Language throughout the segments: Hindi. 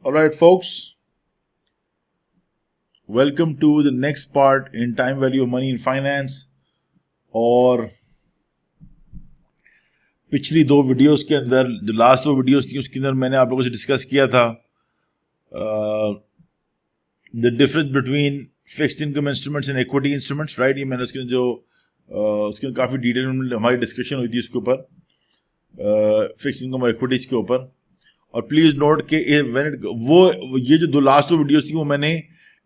All right, folks. Welcome to the next part in time value of money in finance. और पिछली दो वीडियोस के अंदर जो लास्ट दो वीडियोस थी उसके अंदर मैंने आप लोगों से डिस्कस किया था the difference between fixed income instruments and equity instruments, right. ये मैंने उसके उसके काफ़ी डिटेल में हमारी डिस्कशन हुई थी उसके ऊपर, फिक्स्ड इनकम और इक्विटीज के ऊपर। और प्लीज़ नोट के ये जो दो लास्ट दो वीडियोस थी वो मैंने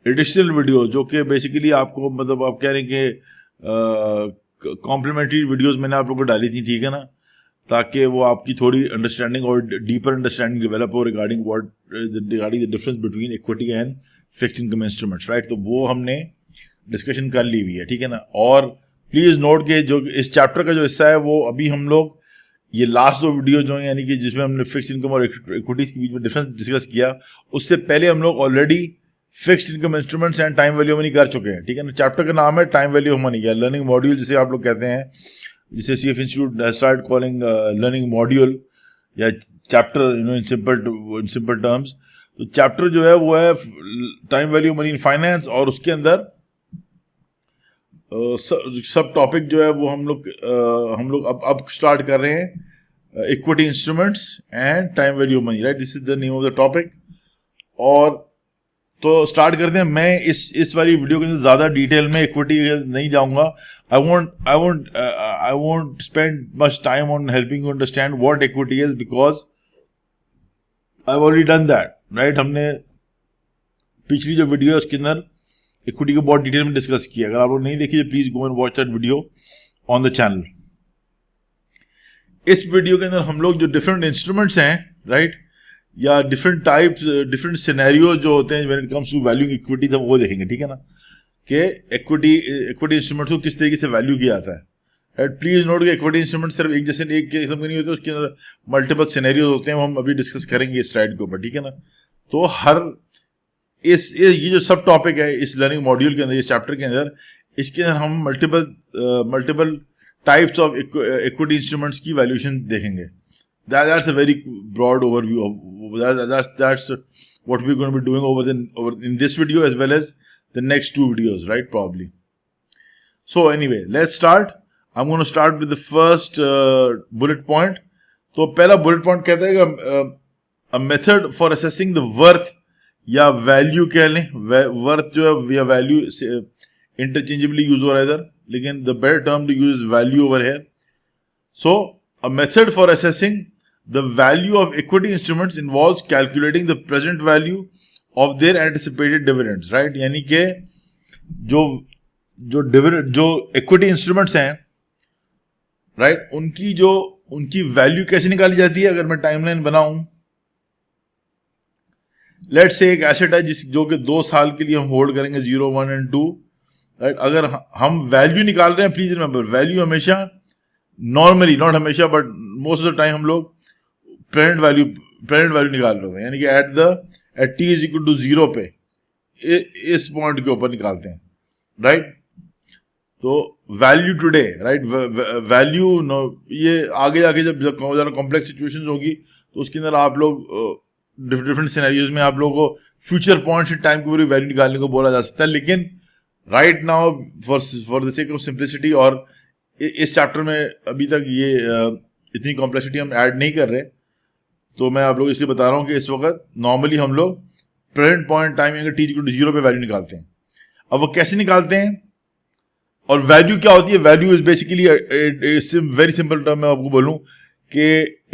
एडिशनल वीडियो जो कि बेसिकली आपको मतलब आप कह रहे हैं कि कॉम्प्लीमेंट्री वीडियोस मैंने आप लोगों को डाली थी, ठीक है ना, ताकि वो आपकी थोड़ी अंडरस्टैंडिंग और डीपर अंडरस्टैंडिंग डेवलप हो regarding the difference between equity and fixed income instruments, right. तो वो हमने डिस्कशन कर ली हुई है, ठीक है ना। और प्लीज़ नोट के जो इस चैप्टर का जो हिस्सा है वो अभी हम लोग ये लास्ट दो वीडियो जो है यानी कि जिसमें हमने फिक्स्ड इनकम और इक्विटीज के बीच में डिफरेंस डिस्कस किया, उससे पहले हम लोग already fixed income instruments and time value of money कर चुके हैं, ठीक है ना। चैप्टर का नाम है टाइम वैल्यू ऑफ मनी या लर्निंग मॉड्यूल जिसे आप लोग कहते हैं, जिसे CF institute start calling learning module या चैप्टर, इन सिंपल टर्म्स। तो चैप्टर जो है वो है time value of money in finance, और उसके अंदर सब टॉपिक जो है वो हम लोग अब स्टार्ट कर रहे हैं equity instruments and time value of money, right. This is the name of the topic. और तो स्टार्ट करते हैं। मैं इस वाली वीडियो के अंदर ज़्यादा डिटेल में इक्विटी नहीं जाऊंगा। I won't spend much time on helping you understand what equity is because I've already done that, right। हमने पिछली जो वीडियो है उसके अंदर इक्विटी को बहुत डिटेल में डिस्कस किया। अगर आप लोग नहीं देखिए please go and watch that video on the channel. इस वीडियो के अंदर हम लोग जो डिफरेंट इंस्ट्रूमेंट्स हैं, राइट, या डिफरेंट टाइप्स डिफरेंट सिनेरियोज जो होते हैं when it comes to valuing equity, तो वो देखेंगे, ठीक है ना, कि इक्विटी इंस्ट्रूमेंट्स को किस तरीके से वैल्यू किया जाता है, राइट। प्लीज नोट कि इक्विटी इंस्ट्रूमेंट सिर्फ एक किस्म के नहीं होते, उसके अंदर मल्टीपल सिनेरियोज होते हैं, वो हम अभी डिस्कस करेंगे इस स्लाइड के ऊपर, ठीक है ना। तो ये जो सब टॉपिक है इस लर्निंग मॉड्यूल के अंदर, इस चैप्टर के अंदर, इसके अंदर हम multiple types of equity instruments की वैल्यूएशन देखेंगे। That's a very broad overview of that's what we're going to be doing over in this video as well as the next two videos, right? Probably. So anyway, let's start. I'm going to start with the first bullet point. तो पहला bullet point कहता है कि a method for assessing the worth या value कह लें, worth जो है या value interchangeably use हो रहा है इधर, लेकिन the better term to use is value over here. So a method for assessing the value of equity instruments involves calculating the present value of their anticipated dividends, right। यानी कि जो equity instruments हैं, right, उनकी वैल्यू कैसे निकाली जाती है। अगर मैं टाइमलाइन बनाऊं, लेट्स से एक एसेट है जो कि 2 साल के लिए हम होल्ड करेंगे, 0, 1 and 2, राइट। अगर हम वैल्यू निकाल रहे हैं, प्लीज रिमेंबर वैल्यू हमेशा, नॉर्मली, नॉट हमेशा but most of the time हम लोग प्रेजेंट वैल्यू निकाल रहे होते हैं, यानी कि at t is equal to 0 पे इस पॉइंट के ऊपर निकालते हैं, राइट। तो वैल्यू टुडे, राइट, वैल्यू ये आगे जाके जब ज़्यादा कॉम्प्लेक्स सिचुएशंस होगी तो उसके अंदर आप लोग डिफरेंट सिनेरियोज में आप लोगों को फ्यूचर पॉइंट से टाइम के ऊपर वैल्यू निकालने को बोला जा सकता है। लेकिन right now for the sake of simplicity, और इस चैप्टर में अभी तक ये इतनी कॉम्प्लेक्सिटी हम ऐड नहीं कर रहे, तो मैं आप लोग इसलिए बता रहा हूँ कि इस वक्त नॉर्मली हम लोग प्रेजेंट पॉइंट टाइम अगर t इक्वल टू 0 पे वैल्यू निकालते हैं। अब वो कैसे निकालते हैं और वैल्यू क्या होती है। Value is basically very simple term में आपको बोलूँ कि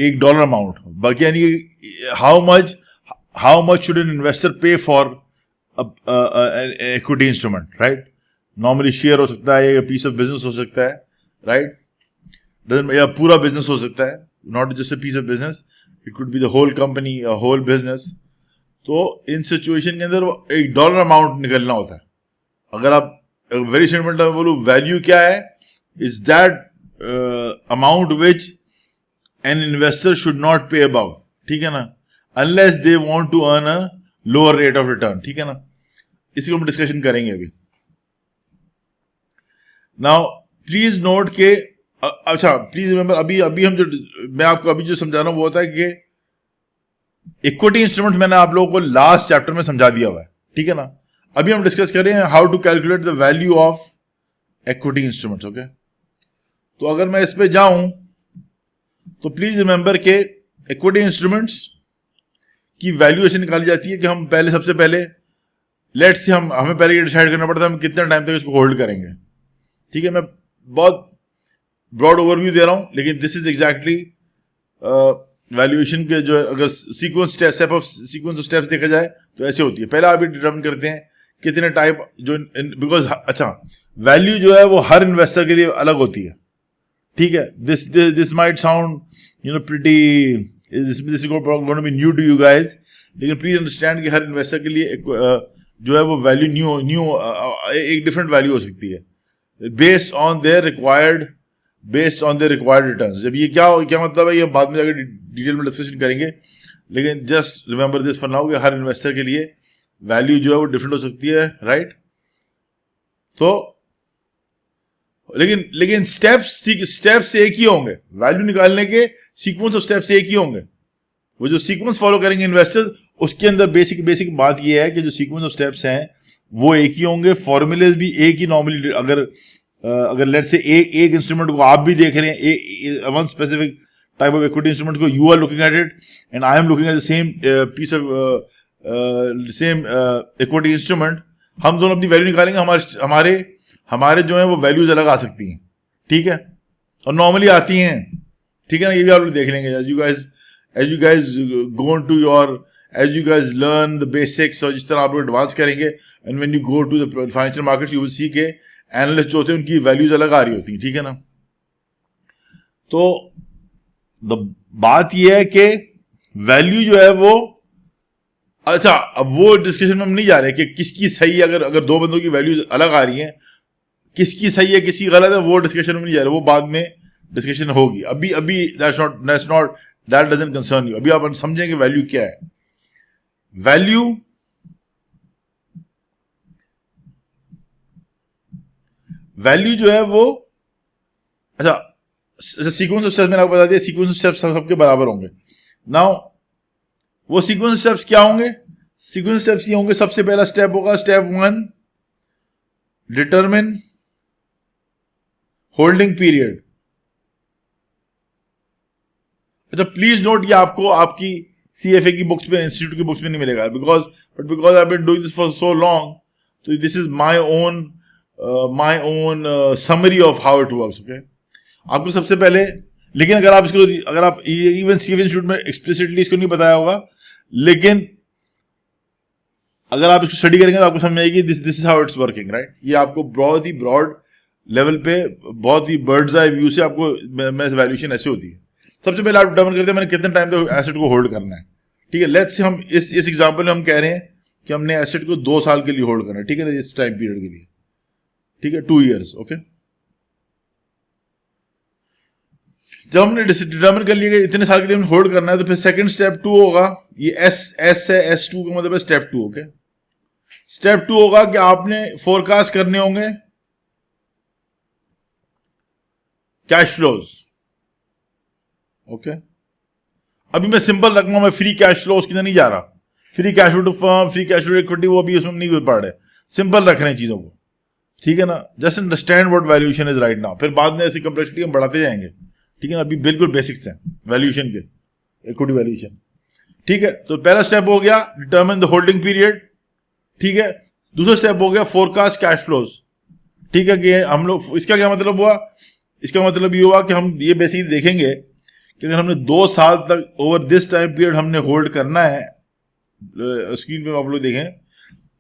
एक डॉलर अमाउंट, बाकी यानी how much should an investor pay for equity instrument, right. Normally share हो सकता है, या पीस ऑफ बिजनेस हो सकता है, राइट, या पूरा बिजनेस हो सकता है, not just a piece of business, it could be the whole company, whole business. तो इन सिचुएशन के अंदर एक डॉलर अमाउंट निकलना होता है। अगर आप वेरी सिंपल टर्म बोलो, वैल्यू क्या है, is that amount which an investor should not pay above, ठीक है ना, unless they want to earn a lower rate of return, ठीक है ना। इसी को हम डिस्कशन करेंगे अभी। नाउ प्लीज नोट के अच्छा प्लीज रिमेंबर, अभी हम जो मैं आपको अभी जो समझा रहा हूँ वो होता है कि इक्विटी इंस्ट्रूमेंट मैंने आप लोगों को लास्ट चैप्टर में समझा दिया हुआ है, ठीक है ना। अभी हम डिस्कस कर रहे हैं how to calculate the value of equity instruments, okay. तो अगर मैं इस पे जाऊं तो प्लीज रिमेंबर के इक्विटी इंस्ट्रूमेंट्स की वैल्यूएशन निकाली जाती है कि हम पहले, सबसे पहले लेट्स से हमें पहले ये डिसाइड करना पड़ता है हम कितने टाइम तक इसको होल्ड करेंगे, ठीक है। मैं बहुत ब्रॉड ओवरव्यू दे रहा हूं, लेकिन दिस इज एग्जैक्टली वैल्यूएशन के जो अगर सीक्वेंस ऑफ स्टेप्स देखा जाए तो ऐसे होती है। पहले आप ये डिटरमिन करते हैं कितने टाइप जो बिकॉज अच्छा वैल्यू जो है वो हर इन्वेस्टर के लिए अलग होती है, ठीक है। This might sound pretty this is going to be new to you guys, लेकिन प्लीज अंडरस्टैंड कि हर इन्वेस्टर के लिए जो है वो वैल्यू न्यू एक डिफरेंट वैल्यू हो सकती है based on their required returns. जब ये क्या मतलब है ये बाद में जाकर डिटेल में डिस्कशन करेंगे, लेकिन just remember this for now कि हर इन्वेस्टर के लिए वैल्यू जो है वो डिफरेंट हो सकती है, राइट। तो लेकिन स्टेप्स एक ही होंगे, वैल्यू निकालने के सीक्वेंस ऑफ स्टेप्स एक ही होंगे। वो जो सीक्वेंस फॉलो करेंगे इन्वेस्टर, उसके अंदर बेसिक बात ये है कि जो सीक्वेंस ऑफ स्टेप्स हैं वो एक ही होंगे, फॉर्मूलेज भी एक ही। नॉर्मली अगर लेट्स से एक इंस्ट्रूमेंट को आप भी देख रहे हैं, one specific type of equity instrument को you are looking at it and I am looking at the same piece of same equity instrument, हम दोनों अपनी वैल्यू निकालेंगे, हमारे जो है वो वैल्यूज अलग आ सकती हैं, ठीक है, और नॉर्मली आती हैं, ठीक है ना। ये भी आप लोग देख लेंगे as you guys go into as you guys learn the basics, और जिस तरह आप लोग एडवांस करेंगे, and when you go to the financial markets you will see के एनालिस्ट जो होते हैं उनकी वैल्यूज अलग आ रही होती हैं, ठीक है ना। तो बात यह है कि वैल्यू जो है वो अच्छा, अब वो डिस्कशन में हम नहीं जा रहे कि किसकी सही है, अगर दो बंदों की वैल्यूज अलग आ रही हैं, किसकी सही है किसकी गलत है, वो डिस्कशन में नहीं जा रहे, वो बाद में डिस्कशन होगी। अभी दैट डजंट कंसर्न यू। अभी आप समझें कि वैल्यू क्या है। वैल्यू जो है वो अच्छा सीक्वेंस ऑफ स्टेप्स मैंने आपको बता दिया, सीक्वेंस ऑफ स्टेप्स सबके बराबर होंगे। नाउ वो सीक्वेंस ऑफ स्टेप्स क्या होंगे? सीक्वेंस स्टेप्स ये होंगे, सबसे पहला स्टेप होगा स्टेप 1, डिटरमिन होल्डिंग पीरियड। अच्छा प्लीज नोट, ये आपको आपकी CFA की बुक्स में, इंस्टीट्यूट की बुक्स में नहीं मिलेगा, because I been doing this for so long, तो this is my own summary of how it works, okay. आपको सबसे पहले, लेकिन अगर आप इवन CFA इंस्टीट्यूट में एक्सप्लिसिटली इसको नहीं बताया होगा, लेकिन अगर आप इसको स्टडी करेंगे तो आपको समझ आएगी this is how it's working, right. ये आपको बहुत ही ब्रॉड लेवल पे, बहुत ही बर्ड्स आई व्यू से आपको वैल्यूएशन ऐसे होती है। सबसे पहले आप डिटरमिन करते हैं मैंने कितने टाइम तक एसेट को होल्ड करना है, ठीक है। लेट्स से हम इस एग्जांपल में हम कह रहे हैं कि हमने एसेट को 2 साल के लिए होल्ड करना है, ठीक है ना, इस टाइम पीरियड के लिए, ठीक है, 2 years, ओके। जब हमने डिटरमिन कर लिया कि इतने साल के लिए हमने होल्ड करना है, तो फिर सेकंड स्टेप 2 होगा, ये S है, S2 का मतलब है स्टेप 2, ओके। स्टेप 2 होगा कि आपने फोरकास्ट करने होंगे कैश फ्लोज, ओके। अभी मैं सिंपल रखूंगा, मैं फ्री कैश फ्लो उसके अंदर नहीं जा रहा, free cash flow to firm, free cash flow equity, वो अभी उसमें नहीं पढ़ रहे, सिंपल रख रहे हैं चीजों को, ठीक है ना। Just understand what valuation is right now, फिर बाद में ऐसी कंप्लेक्सिटी हम बढ़ाते जाएंगे, ठीक है ना। अभी बिल्कुल बेसिक्स हैं वैल्यूएशन के, इक्विटी वैल्यूएशन, ठीक है। तो पहला स्टेप हो गया डिटरमिन द होल्डिंग पीरियड, ठीक है। दूसरा स्टेप हो गया फोरकास्ट कैश फ्लोज, ठीक है। कि हम लोग, इसका क्या मतलब हुआ? इसका मतलब ये हुआ कि हम ये बेसिकली देखेंगे कि अगर हमने 2 साल तक ओवर दिस टाइम पीरियड हमने होल्ड करना है, स्क्रीन पे आप लोग देखें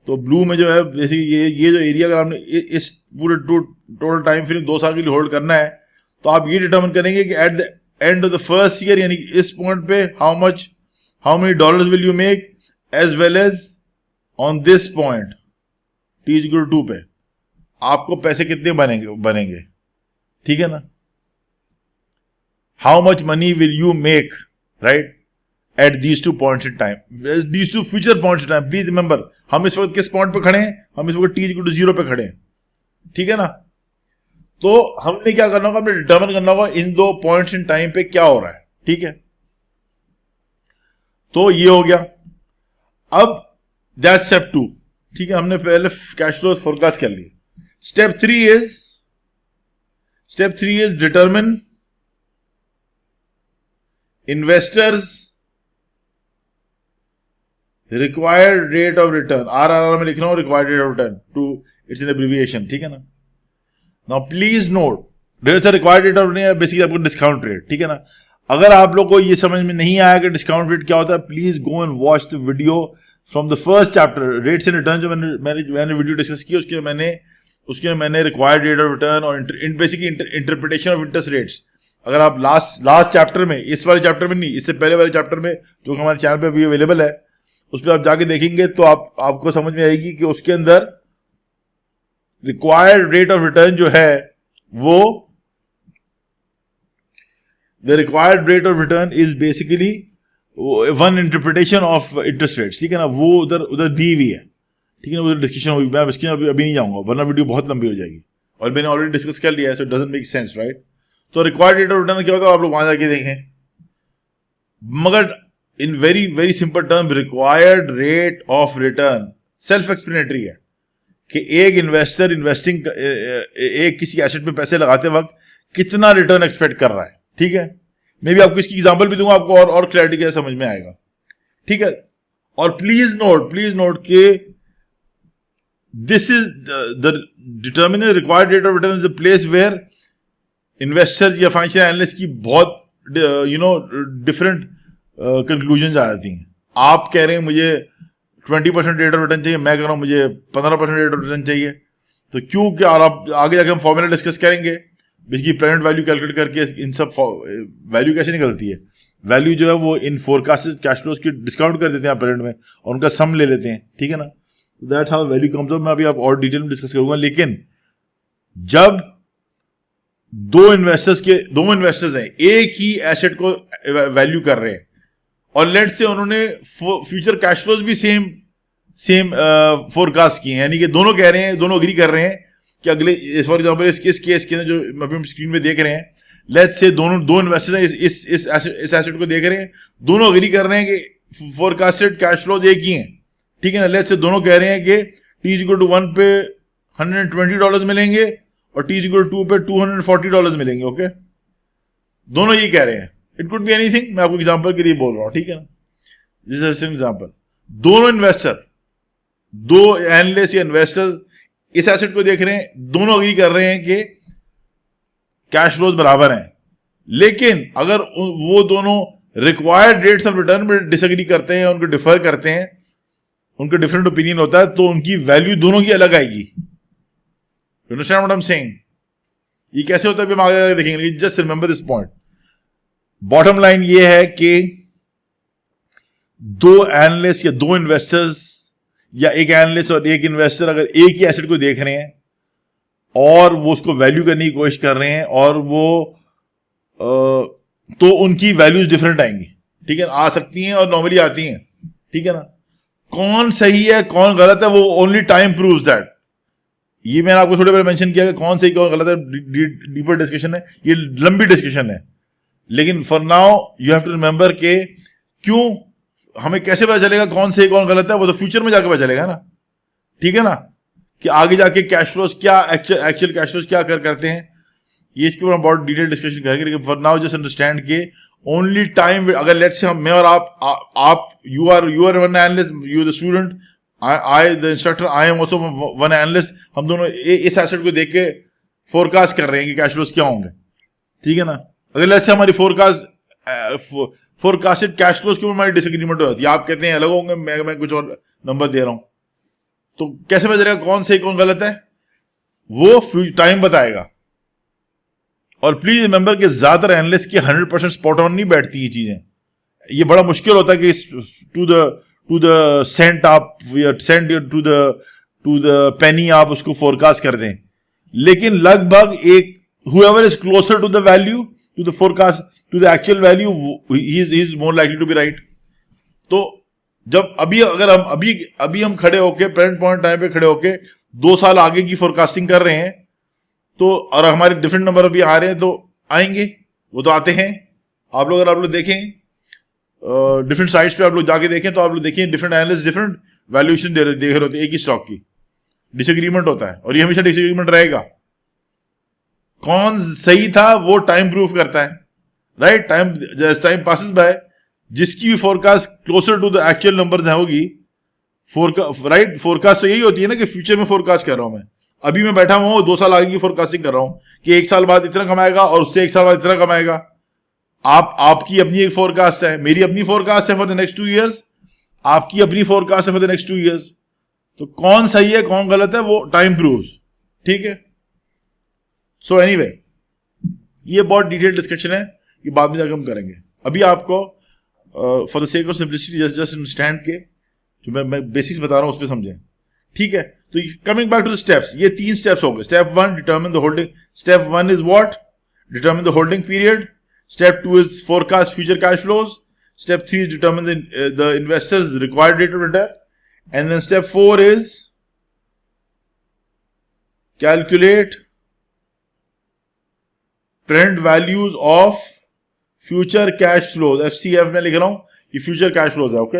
तो ब्लू में जो है बेसिकली ये जो एरिया, अगर हमने इस पूरे टोटल टाइम पीरियड 2 साल के लिए होल्ड करना है, तो आप ये डिटरमिन करेंगे कि at the end of the first year, यानी इस पॉइंट पे how many dollars will you make, as well as on this point T=2 पे आपको पैसे कितने बनेंगे, ठीक है ना। How much money will you make, right, at these 2 points in time, these 2 future points in time। Please remember, हम इस वक्त किस पॉइंट पे खड़े हैं? हम इस वक्त T=0 पे खड़े हैं, ठीक है ना। तो हमने क्या करना होगा, हमने डिटरमिन करना होगा इन 2 points in time पे क्या हो रहा है, ठीक है। तो ये हो गया। अब दैट स्टेप 2, ठीक है, हमने पहले कैश फ्लो फोरकास्ट कर लिए। Step 3 is determine investors required rate of return. RRR में लिख रहा हूं required rate of return, to it's an abbreviation, ठीक है ना। Now please note, there is a required rate of return, basically आपको डिस्काउंट रेट, ठीक है ना। अगर आप लोग को ये समझ में नहीं आया कि डिस्काउंट रेट क्या होता है, please go and watch the video from the first chapter, rates and return, जो मैंने वीडियो डिस्कस की, उसके मैंने रिक्वायर्ड रेट ऑफ रिटर्न और basically interpretation of interest rates. अगर आप लास्ट चैप्टर में, इस वाले चैप्टर में नहीं, इससे पहले वाले चैप्टर में जो हमारे चैनल पे अभी अवेलेबल है, उस पर आप जाके देखेंगे तो आपको समझ में आएगी कि उसके अंदर रिक्वायर्ड रेट ऑफ रिटर्न जो है वो, the required rate of return is basically one interpretation of interest rates, ठीक है ना। वो उधर दी हुई है, ठीक है ना, उधर डिस्कशन होगी। मैं इसके अभी नहीं जाऊंगा वरना वीडियो बहुत लंबी हो जाएगी, और मैंने ऑलरेडी डिस्कस कर लिया है, so it doesn't make sense, right. तो रिक्वायर्ड रेट ऑफ रिटर्न क्या होता है, आप लोग वहां जाके देखें। मगर in very very simple term, required rate of return self explanatory है कि एक इन्वेस्टर एक किसी एसेट में पैसे लगाते वक्त कितना रिटर्न एक्सपेक्ट कर रहा है, ठीक है। मैं भी आपको इसकी एग्जांपल भी दूंगा, आपको और क्लैरिटी के समझ में आएगा, ठीक है। और प्लीज नोट कि this is the determining required rate of return is the place where investors या फाइनेंशियल एनालिस्ट की बहुत डिफरेंट कंक्लूजन आ जाती हैं। आप कह रहे हैं मुझे 20% रेट ऑफ रिटर्न चाहिए, मैं कह रहा हूं मुझे 15% रेट ऑफ रिटर्न चाहिए, तो क्यों, क्या, और आप आगे जाके हम फॉर्मूला डिस्कस करेंगे बेसिकली प्रेजेंट वैल्यू कैलकुलेट करके। इन सब वैल्यू कैसे निकलती है, वैल्यू जो है वो इन फोरकास्टेड कैश फ्लोज की डिस्काउंट कर देते हैं प्रेजेंट में और उनका सम ले लेते हैं, ठीक है ना। That's how value comes up. मैं अभी आप और डिटेल में डिस्कस करूंगा। लेकिन जब दो इन्वेस्टर्स हैं, एक ही एसेट को वैल्यू कर रहे हैं, और लेट्स से उन्होंने फ्यूचर कैश फ्लोज भी सेम फोरकास्ट किए हैं, यानी कि दोनों कह रहे हैं, दोनों एग्री कर रहे हैं कि अगले, फॉर एग्जांपल इस केस के अंदर जो अभी स्क्रीन पे देख रहे हैं, लेट्स से दो इन्वेस्टर्स हैं, इस एसेट को देख रहे हैं, दोनों एग्री कर रहे हैं कि फोरकास्टेड कैश फ्लोज एक ही हैं, ठीक है ना। लेट्स से दोनों कह रहे हैं कि T=1 पे $120 मिलेंगे और T=2 पे $240 मिलेंगे, ओके। दोनों ये कह रहे हैं, इट कुड बी एनीथिंग, मैं आपको एग्जांपल के लिए बोल रहा हूं, ठीक है ना। This is example. दो एनालिस्ट या इन्वेस्टर्स इस एसेट को देख रहे हैं, दोनों अग्री कर रहे हैं कि कैश फ्लोज बराबर हैं, लेकिन अगर वो दोनों रिक्वायर्ड रेट्स ऑफ रिटर्न में डिसएग्री करते हैं, उनको डिफर करते हैं, उनका डिफरेंट ओपिनियन होता है, तो उनकी वैल्यू दोनों की अलग आएगी। You understand what I am saying? ये कैसे होता है हम आगे देखेंगे, just remember this point. Bottom line ये है कि दो एनालिस्ट या दो इन्वेस्टर्स या एक एनालिस्ट और एक इन्वेस्टर अगर एक ही एसेट को देख रहे हैं और वो उसको वैल्यू करने की कोशिश कर रहे हैं, और वो तो उनकी वैल्यूज डिफरेंट आएंगी, ठीक है, आ सकती हैं और नॉर्मली आती हैं, ठीक है ना। कौन सही है कौन गलत है वो ओनली टाइम प्रूव्स दैट। ये मैंने आपको थोड़े पहले मेंशन किया कि कौन सही कौन गलत है, डीपर डिस्कशन है, ये लंबी डिस्कशन है। लेकिन for now you have to remember के क्यों, हमें कैसे पता चलेगा कौन सही कौन गलत है, वो तो फ्यूचर में जाकर पता चलेगा ना, ठीक है ना, कि आगे जाके कैश फ्लोज क्या, एक्चुअल कैश फ्लोज क्या करते हैं, ये इसके ऊपर हम बहुत डिटेल डिस्कशन करेंगे। लेकिन फॉर नाउ जस्ट अंडरस्टैंड के ओनली टाइम, अगर लेट्स से हम, मैं और आप you are one analyst, you the student, I the instructor, I am also one analyst, हम दोनों इस एसेट को देख के फोरकास्ट कर रहे हैं कि कैश फ्लोज क्या होंगे, ठीक है ना। अगर लेट्स से हमारी फोरकास्टेड कैश फ्लोज के ऊपर हमारी डिसएग्रीमेंट हो जाती है, आप कहते हैं अलग होंगे, मैं कुछ और नंबर दे रहा हूं, तो कैसे पता चलेगा कौन सही कौन गलत है, वो टाइम बताएगा। और प्लीज रिमेंबर कि ज्यादातर एनालिस्ट की 100% स्पॉट ऑन नहीं बैठती ये चीजें, ये बड़ा मुश्किल होता है कि टू द सेंट आप सेंट टू द पेनी आप उसको फोरकास्ट कर दें, लेकिन लगभग एक whoever is closer to the value, to the forecast, to the actual value, he is more likely to be right. तो जब अगर हम हम खड़े होके प्रेजेंट पॉइंट टाइम पे खड़े होके 2 साल आगे की फोरकास्टिंग कर रहे हैं, तो और हमारे डिफरेंट नंबर अभी आ रहे हैं, तो आएंगे, वो तो आते हैं। आप लोग देखें डिफरेंट साइट्स पे आप लोग जाके देखें तो आप लोग देखें डिफरेंट एनालिस्ट डिफरेंट वैल्यूएशन देख रहे होते हैं एक ही स्टॉक की, डिसएग्रीमेंट होता है और ये हमेशा डिसएग्रीमेंट रहेगा। कौन सही था वो टाइम प्रूफ करता है, राइट। टाइम पासेस बाय, जिसकी भी forecast closer to the actual numbers होगी, राइट। फोरकास्ट तो यही होती है ना कि फ्यूचर में फोरकास्ट कर रहा हूं मैं, अभी मैं बैठा हुआ हूं 2 साल आगे की फोरकास्टिंग कर रहा हूं कि 1 साल बाद इतना कमाएगा और उससे 1 साल बाद इतना कमाएगा। आपकी अपनी एक फोरकास्ट है, मेरी अपनी फोरकास्ट है फॉर द नेक्स्ट 2 इयर्स, आपकी अपनी फोरकास्ट है फॉर द नेक्स्ट 2 इयर्स। तो कौन सही है कौन गलत है वो टाइम प्रूव्स, ठीक है। सो एनीवे, ये बहुत डिटेल डिस्कशन है, ये बाद में जाकर हम करेंगे। अभी आपको for the sake of simplicity just understand के जो मैं बेसिक्स बता रहा हूं उस पर समझें, ठीक है। तो coming back to the steps, ये 3 स्टेप्स हो गए। Step 1 determine the holding, step 1 is what, determine the holding period. Step 2 is forecast future cash flows. Step 3 is determine the investors required rate of return, and then step 4 is calculate present values of future cash flows. FCF में लिख रहा हूं, ये फ्यूचर कैश फ्लोज है, okay.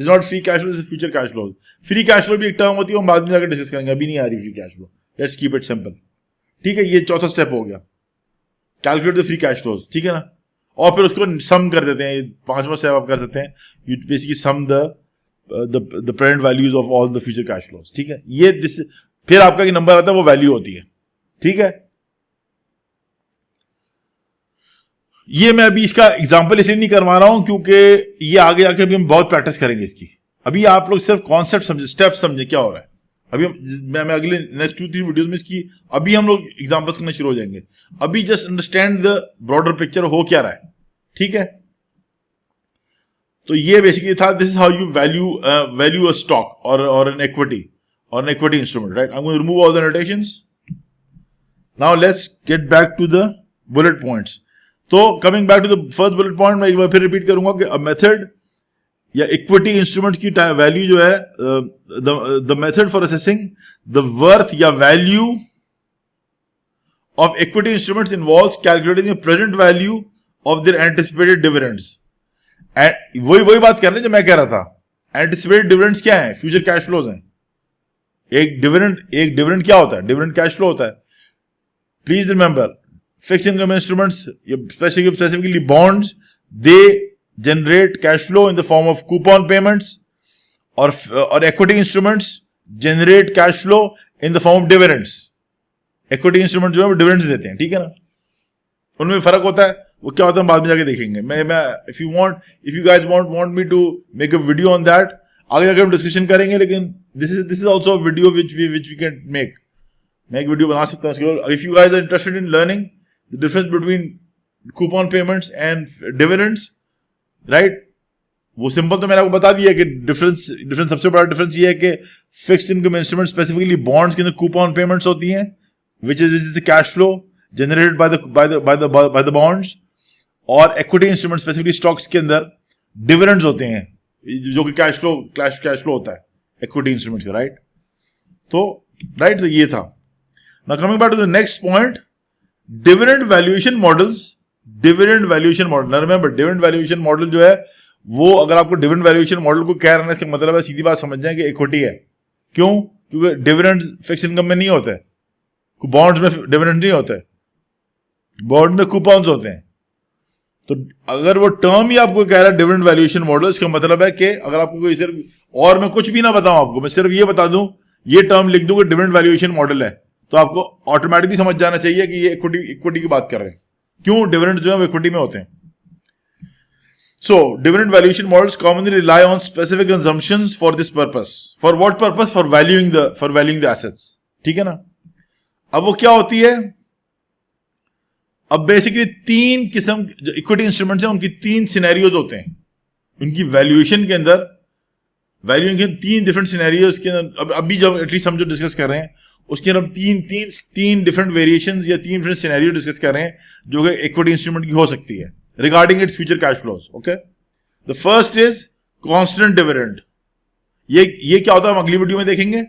It's not free cash flow, its future cash flow. Free cash flow भी एक टर्म होती है, हम बाद में जाकर डिस्कस करेंगे, अभी नहीं आ रही free cash flow, let's keep it simple, ठीक है। ये चौथा स्टेप हो गया, calculate the free cash flows, ठीक है ना। और फिर उसको सम कर देते हैं, 5वां स्टेप आप कर सकते हैं, you basically sum the present values of all the future cash flows, ठीक है। ये फिर आपका नंबर आता है, वो वैल्यू होती है, ठीक है। ये मैं अभी इसका एग्जांपल इसलिए नहीं करवा रहा हूं क्योंकि ये आगे जाके अभी हम बहुत प्रैक्टिस करेंगे इसकी। अभी आप लोग सिर्फ कॉन्सेप्ट समझे, स्टेप समझे क्या हो रहा है। अभी मैं अगले नेक्स्ट 2-3 वीडियोस में इसकी अभी हम लोग एग्जांपल्स करना शुरू हो जाएंगे। अभी just understand the broader picture, हो क्या रहा है, ठीक है। तो ये बेसिकली था, this is how you value a stock और an equity instrument, right. I am going to remove all the notations. Now let's get back to the bullet points. तो coming back to the first bullet point, मैं एक बार फिर रिपीट करूंगा कि अ मेथड या इक्विटी इंस्ट्रूमेंट की वैल्यू जो है, the method for assessing the worth या value of equity instruments involves calculating the present value of their anticipated dividends. वही बात कर रहे हैं जो मैं कह रहा था। एंटिसिपेटेड डिविडेंड्स क्या है, फ्यूचर कैश फ्लोज हैं। एक डिविडेंड क्या होता है, डिविडेंड कैश फ्लो होता है। Please remember, fixed income instruments, specifically bonds, they generate cash flow in the form of coupon payments, or equity instruments generate cash flow in the form of dividends. Equity instruments जो है वो dividends देते हैं, ठीक है ना। उनमें फर्क होता है, वो क्या होता है हम बाद में जाके देखेंगे। मैं if you guys want me to make a video on that, आगे जाकर हम डिस्कशन करेंगे, लेकिन this is also a video which we can make. मैं एक वीडियो बना सकता हूँ। If you guys are interested in learning the difference between coupon payments and dividends, right? वो सिंपल तो मैंने आपको बता दिया कि डिफरेंस सबसे बड़ा डिफरेंस ये है कि fixed income instrument specifically bonds के अंदर कूपन पेमेंट्स होती हैं, which is the cash flow generated by the bonds, और इक्विटी इंस्ट्रूमेंट स्पेसिफिकली स्टॉक्स के अंदर डिविडेंड्स होते हैं, जो कि कैश फ्लो होता है इक्विटी इंस्ट्रूमेंट का, राइट। तो ये था। Now coming back to the next point, dividend valuation models. Now remember, dividend valuation model जो है वो, अगर आपको dividend valuation model को क्या रहना है, इसका मतलब है सीधी बात समझ जाए कि इक्विटी है। क्यों? क्योंकि डिविडेंड फिक्स इनकम में नहीं होता है, बॉन्ड्स में डिविडेंड नहीं होता है, बॉन्ड में कूपन्स होते हैं। तो अगर वो टर्म ही आपको कह रहा है डिविडेंड वैल्यूएशन मॉडल, इसका मतलब है कि अगर आपको कोई सिर्फ, और मैं कुछ भी ना बताऊं आपको, मैं सिर्फ ये बता दूं, ये टर्म लिख दूं कि डिविडेंड वैल्यूएशन मॉडल है, तो आपको ऑटोमेटिकली समझ जाना चाहिए कि ये इक्विटी की बात कर रहे हैं। क्यों? डिविडेंड जो है वो इक्विटी में होते हैं। So dividend valuation models commonly rely on specific assumptions for this purpose. For what purpose? For valuing the assets, ठीक है ना। अब वो क्या होती है, अब बेसिकली 3 किस्म जो इक्विटी इंस्ट्रूमेंट्स हैं उनकी 3 सिनेरियोज होते हैं उनकी वैल्यूएशन के अंदर। वैल्यूइंग के 3 डिफरेंट सिनेरियोज के अंदर, अभी जब एटलीस्ट हम जो डिस्कस कर रहे हैं उसके अंदर हम तीन डिफरेंट वेरिएशंस या 3 डिफरेंट सिनेरियो डिस्कस कर रहे हैं जो कि इक्विटी इंस्ट्रूमेंट की हो सकती है regarding its future cash flows. Okay, the first is constant dividend. ये क्या होता है हम अगली वीडियो में देखेंगे,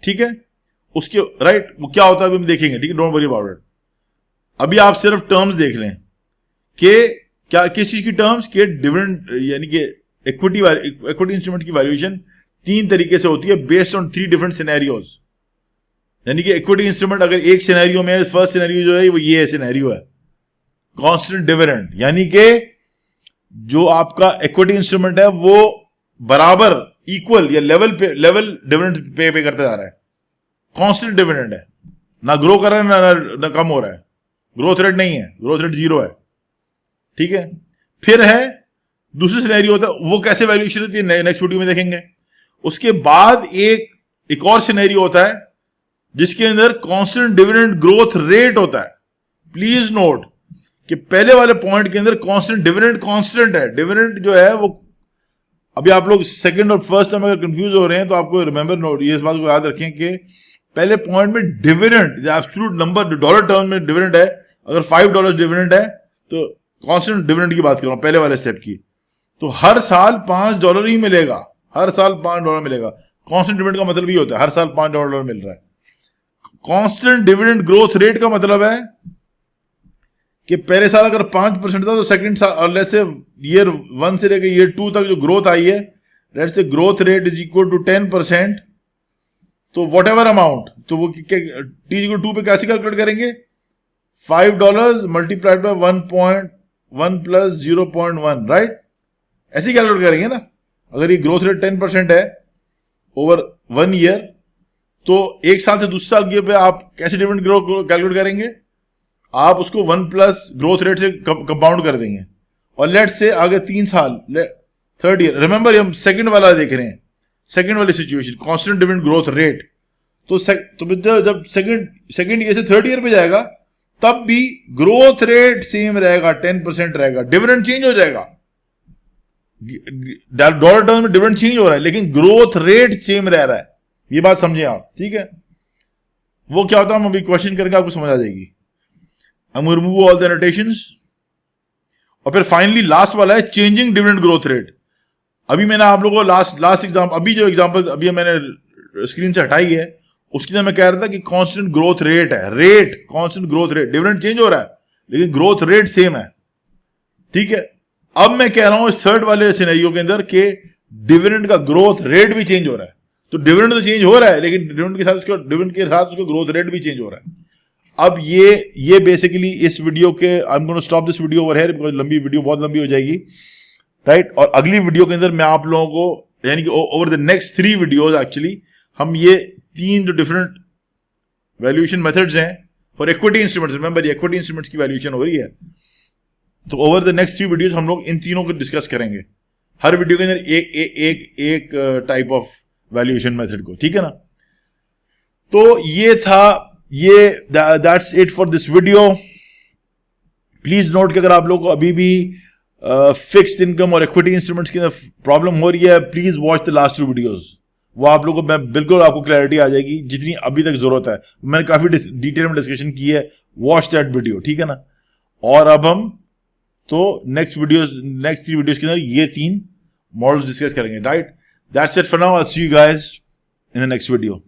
ठीक है। उसके राइट वो क्या होता है अभी हम देखेंगे, ठीक है, डोंट वरी अबाउट इट। अभी आप सिर्फ टर्म्स देख लें कि क्या किस चीज की टर्म्स के डिविडेंड, यानी कि इक्विटी इंस्ट्रूमेंट की वैल्यूएशन 3 तरीके से होती है बेस्ड ऑन 3 डिफरेंट सिनेरियोज। यानी कि इक्विटी इंस्ट्रूमेंट अगर एक सिनेरियो में, फर्स्ट सिनेरियो जो है वो ये सिनेरियो है कांस्टेंट डिविडेंड, यानी कि जो आपका इक्विटी इंस्ट्रूमेंट है वो बराबर इक्वल या लेवल डिविडेंड पे करते जा रहा है, कांस्टेंट डिविडेंड है, ना ग्रो कर रहा है ना कम हो रहा है, ग्रोथ रेट नहीं है, ग्रोथ रेट 0 है, ठीक है। फिर है दूसरी सिनेरियो होता है, वो कैसे वैल्यूएशन होती है नेक्स्ट वीडियो में देखेंगे। उसके बाद एक और सिनेरियो होता है जिसके अंदर कांस्टेंट डिविडेंड ग्रोथ रेट होता है। प्लीज नोट कि पहले वाले पॉइंट के अंदर कांस्टेंट डिविडेंड कांस्टेंट है, डिविडेंड जो है वो, अभी आप लोग सेकंड और फर्स्ट टाइम अगर कंफ्यूज हो रहे हैं तो आपको रिमेंबर नोट, ये इस बात को याद रखें कि पहले पॉइंट में dividend absolute number dollar term में डिविडेंड है, अगर $5 डिविडेंड है तो कांस्टेंट डिविडेंड की बात कर रहा हूं पहले वाले स्टेप की, तो हर साल $5 ही मिलेगा, हर साल $5 मिलेगा। कांस्टेंट डिविडेंड का मतलब ये होता है हर साल $5 मिल रहा है। कांस्टेंट डिविडेंड ग्रोथ रेट का मतलब है कि पहले साल अगर 5% था तो सेकंड साल, लेट्स से ईयर 1 से लेकर ईयर 2 तक जो ग्रोथ आई है, let's say growth rate is equal to 10%, तो वॉट एवर अमाउंट, तो वो T=2 पे कैसे कैलकुलेट करेंगे, $5 मल्टीप्लाइड बाय 1.1 प्लस 0.1, राइट, ऐसे कैलकुलेट करेंगे ना। अगर ये ग्रोथ रेट 10% है ओवर 1 ईयर, तो एक साल से दूसरे साल के पे आप कैसे डिविडेंड ग्रोथ कैलकुलेट करेंगे, आप उसको 1 प्लस ग्रोथ रेट से कंपाउंड कर देंगे, और लेट्स से आगे 3 साल, थर्ड ईयर, रिमेंबर हम सेकंड वाला देख रहे हैं, सेकंड वाली situation constant dividend growth rate, तो जब सेकंड ईयर से थर्ड ईयर पे जाएगा तब भी ग्रोथ रेट सेम रहेगा, 10% रहेगा, डिविडेंड चेंज हो जाएगा, डॉलर टर्म में डिविडेंड चेंज हो रहा है लेकिन ग्रोथ रेट सेम रह रहा है, ये बात समझे आप, ठीक है। वो क्या होता है हम अभी क्वेश्चन करके आपको समझ आ जाएगी। I'm going to remove all the annotations, और फिर फाइनली लास्ट वाला है चेंजिंग डिविडेंड ग्रोथ रेट। अभी मैंने आप लोगों को लास्ट एग्जाम्पल, अभी जो एग्जाम्पल अभी मैंने स्क्रीन से हटाई है उसके अंदर मैं कह रहा था कि कांस्टेंट ग्रोथ रेट है, rate constant growth rate, dividend change हो रहा है लेकिन ग्रोथ रेट सेम है, ठीक है। अब मैं कह रहा हूं इस थर्ड वाले सिनेरियो के अंदर कि डिविडेंड का ग्रोथ रेट भी चेंज हो रहा है, तो डिविडेंड तो चेंज हो रहा है लेकिन डिविडेंड के साथ उसका ग्रोथ रेट भी चेंज हो रहा है। अब ये बेसिकली इस वीडियो के, I am going to stop this video over here because लंबी वीडियो बहुत लंबी हो जाएगी, राइट। और अगली वीडियो के अंदर मैं आप लोगों को, यानी कि over the next 3 videos actually हम ये 3 जो डिफरेंट वैल्यूएशन मेथड्स हैं फॉर इक्विटी इंस्ट्रूमेंट्स, रिमेंबर ये इक्विटी इंस्ट्रूमेंट्स की वैल्यूएशन हो रही है, तो ओवर द नेक्स्ट 3 वीडियोस हम लोग इन तीनों को डिस्कस करेंगे, हर वीडियो के अंदर एक टाइप ऑफ वैल्यूएशन मेथड को, ठीक है ना। तो ये था, ये that's it for this video. Please note कि अगर आप लोगों को अभी भी फिक्स्ड इनकम और इक्विटी इंस्ट्रूमेंट्स की प्रॉब्लम हो रही है, please watch the last 2 videos, वो आप लोगों को मैं बिल्कुल आपको क्लैरिटी आ जाएगी जितनी अभी तक जरूरत है, मैंने काफी डिटेल में डिस्कशन की है, वॉच दैट वीडियो, ठीक है ना। और अब हम तो नेक्स्ट 3 वीडियोस के अंदर ये 3 मॉडल्स डिस्कस करेंगे, right. That's it for now, I will see you guys in the next video.